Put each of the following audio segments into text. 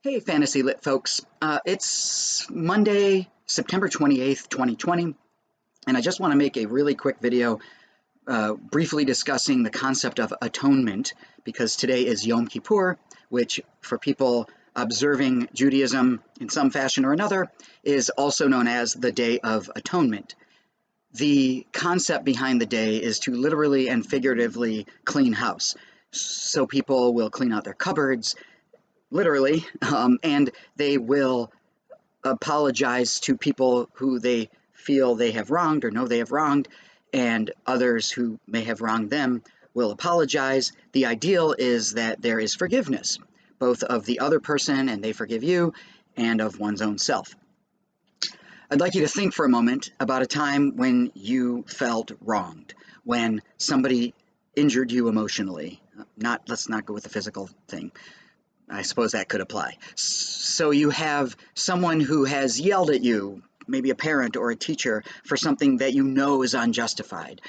Hey, Fantasy Lit folks. It's Monday, September 28th, 2020, and I just want to make a really quick video briefly discussing the concept of atonement, because today is Yom Kippur, which for people observing Judaism in some fashion or another is also known as the Day of Atonement. The concept behind the day is to literally and figuratively clean house. So people will clean out their cupboards, literally, and they will apologize to people who they feel they have wronged or know they have wronged, and others who may have wronged them will apologize. The ideal is that there is forgiveness, both of the other person and they forgive you, and of one's own self. I'd like you to think for a moment about a time when you felt wronged, when somebody injured you emotionally. Let's not go with the physical thing. I suppose that could apply. So you have someone who has yelled at you, maybe a parent or a teacher, for something that you know is unjustified,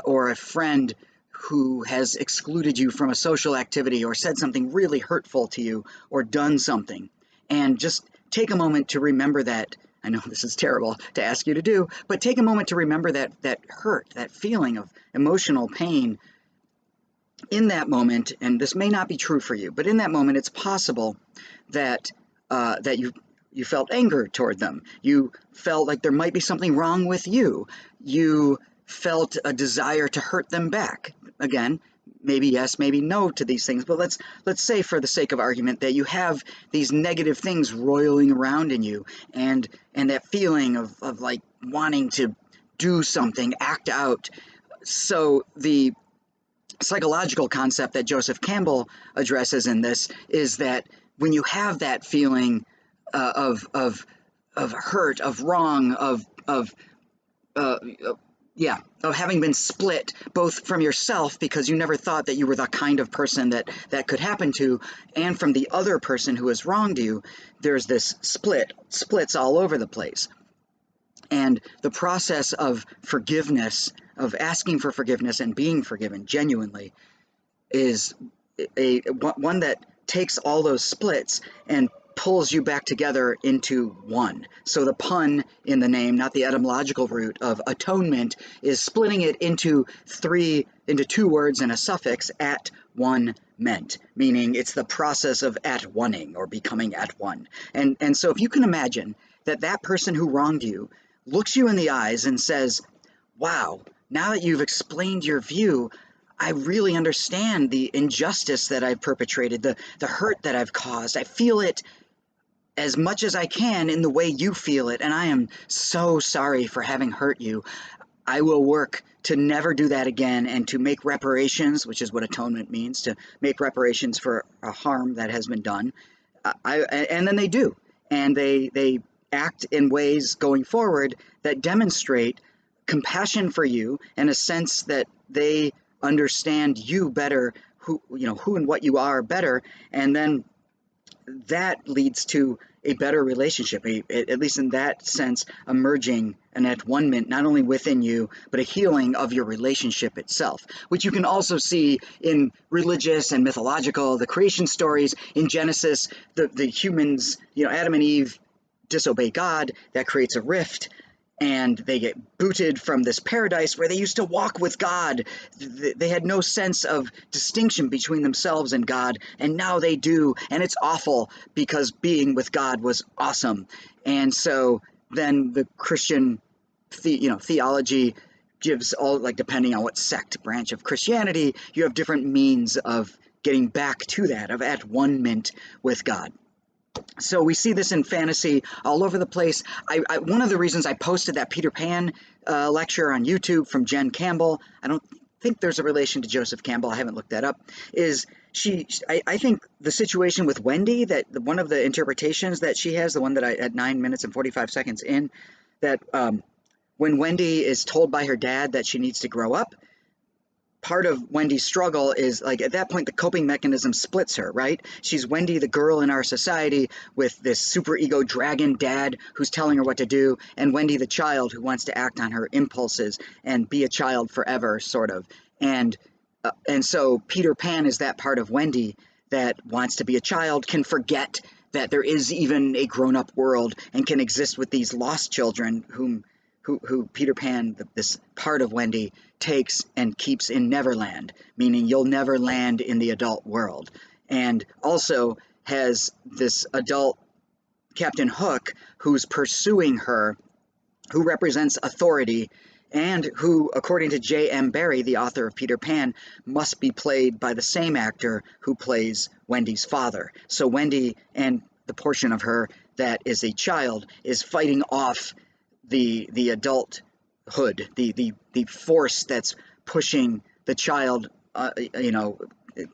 or a friend who has excluded you from a social activity or said something really hurtful to you or done something. And just take a moment to remember that. I know this is terrible to ask you to do, but take a moment to remember that hurt, that feeling of emotional pain. In that moment, and this may not be true for you, but in that moment, it's possible that you felt anger toward them. You felt like there might be something wrong with you. You felt a desire to hurt them back. Again, maybe yes, maybe no to these things, but let's say, for the sake of argument, that you have these negative things roiling around in you, and that feeling of like wanting to do something, act out. So the psychological concept that Joseph Campbell addresses in this is that when you have that feeling of hurt, of wrong, of having been split, both from yourself because you never thought that you were the kind of person that could happen to, and from the other person who has wronged you, there's this splits all over the place. And the process of forgiveness, of asking for forgiveness and being forgiven genuinely, is one that takes all those splits and pulls you back together into one. So the pun in the name, not the etymological root of atonement, is splitting it into two words and a suffix, at one meant, meaning it's the process of at oneing or becoming at one. And so if you can imagine that person who wronged you looks you in the eyes and says, wow, now that you've explained your view, I really understand the injustice that I've perpetrated, the hurt that I've caused. I feel it as much as I can in the way you feel it, and I am so sorry for having hurt you. I will work to never do that again and to make reparations, which is what atonement means, to make reparations for a harm that has been done. And then they do, and they act in ways going forward that demonstrate compassion for you and a sense that they understand you better, who and what you are better, and then that leads to a better relationship, at least in that sense, emerging an at-one-ment, not only within you, but a healing of your relationship itself, which you can also see in religious and mythological, the creation stories. In Genesis, the humans, Adam and Eve, disobey God. That creates a rift, and they get booted from this paradise where they used to walk with God. They had no sense of distinction between themselves and God, and now they do, and it's awful because being with God was awesome. And so then the Christian theology gives all, like, depending on what sect branch of Christianity, you have different means of getting back to that, of at one-ment with God. So we see this in fantasy all over the place. One of the reasons I posted that Peter Pan lecture on YouTube from Jen Campbell, I don't think there's a relation to Joseph Campbell, I haven't looked that up, is I think the situation with Wendy, that one of the interpretations that she has, the one that I at 9 minutes and 45 seconds in, that when Wendy is told by her dad that she needs to grow up, part of Wendy's struggle is, like, at that point, the coping mechanism splits her, right? She's Wendy, the girl in our society, with this super ego dragon dad who's telling her what to do, and Wendy, the child, who wants to act on her impulses and be a child forever, sort of. And so Peter Pan is that part of Wendy that wants to be a child, can forget that there is even a grown-up world and can exist with these lost children who Peter Pan, this part of Wendy, takes and keeps in Neverland, meaning you'll never land in the adult world. And also has this adult Captain Hook who's pursuing her, who represents authority, and who, according to J.M. Barrie, the author of Peter Pan, must be played by the same actor who plays Wendy's father. So Wendy and the portion of her that is a child is fighting off the adulthood, the force that's pushing the child,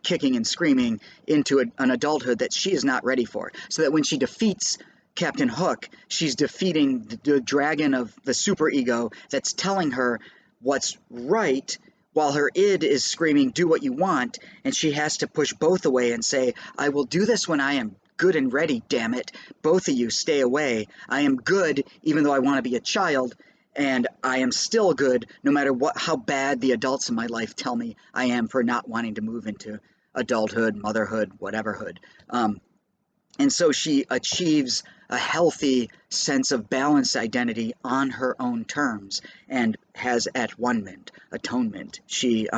kicking and screaming into an adulthood that she is not ready for. So that when she defeats Captain Hook, she's defeating the dragon of the superego that's telling her what's right, while her id is screaming, do what you want, and she has to push both away and say, I will do this when I am good and ready, damn it. Both of you stay away. I am good even though I want to be a child, and I am still good no matter how bad the adults in my life tell me I am for not wanting to move into adulthood, motherhood, whateverhood. And so she achieves a healthy sense of balanced identity on her own terms and has atonement. She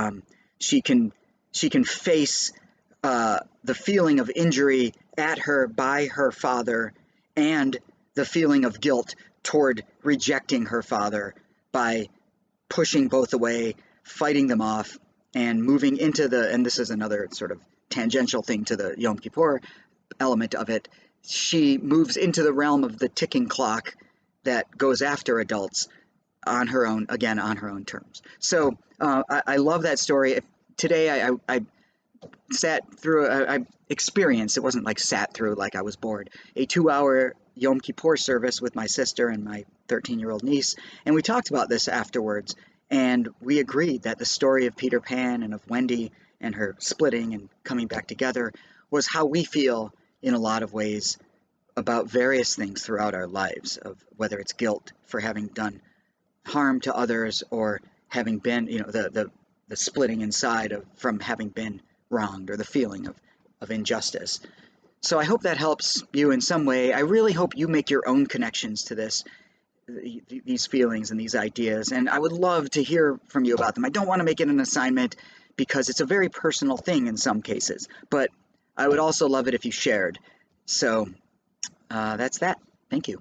can face the feeling of injury at her by her father and the feeling of guilt toward rejecting her father by pushing both away, fighting them off, and moving into and this is another sort of tangential thing to the Yom Kippur element of it, she moves into the realm of the ticking clock that goes after adults on her own terms. So I love that story. Today I sat through, I experienced, it wasn't like sat through like I was bored, a 2-hour Yom Kippur service with my sister and my 13-year-old niece, and we talked about this afterwards, and we agreed that the story of Peter Pan and of Wendy and her splitting and coming back together was how we feel in a lot of ways about various things throughout our lives, of whether it's guilt for having done harm to others or having been, the splitting inside from having been wronged, or the feeling of injustice. So I hope that helps you in some way. I really hope you make your own connections to these feelings and these ideas, and I would love to hear from you about them. I don't want to make it an assignment because it's a very personal thing in some cases, but I would also love it if you shared. So that's that. Thank you.